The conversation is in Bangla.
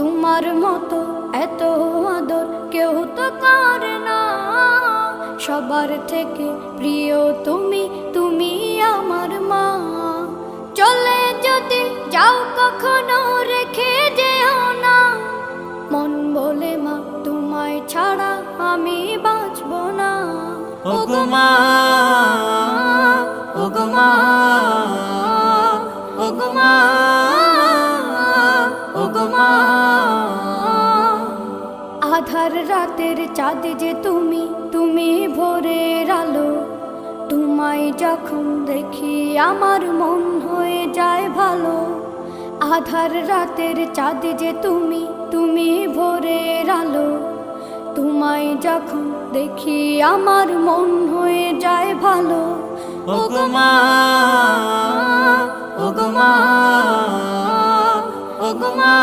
তোমার মতো এত আদর কেউ তো করে না। সবার থেকে প্রিয় তুমি, তুমি আমার মা। চলে যদি যাও কখনো রেখে যেও না, মন বলে মা তোমায় ছাড়া আমি বাঁচব না। ওগো মা, ওগো মা, ওগো মা, ওগো মা। আধার রাতের চাঁদ যে তুমি, তুমি ভোরের আলো। তোমায় যখন দেখি আমার মন হয়ে যায় ভালো। আধার রাতের চাঁদ যে তুমি, তুমি ভোরের আলো। তোমায় যখন দেখি আমার মন হয়ে যায় ভালো। ওগো মা, ওগো মা, ওগো মা।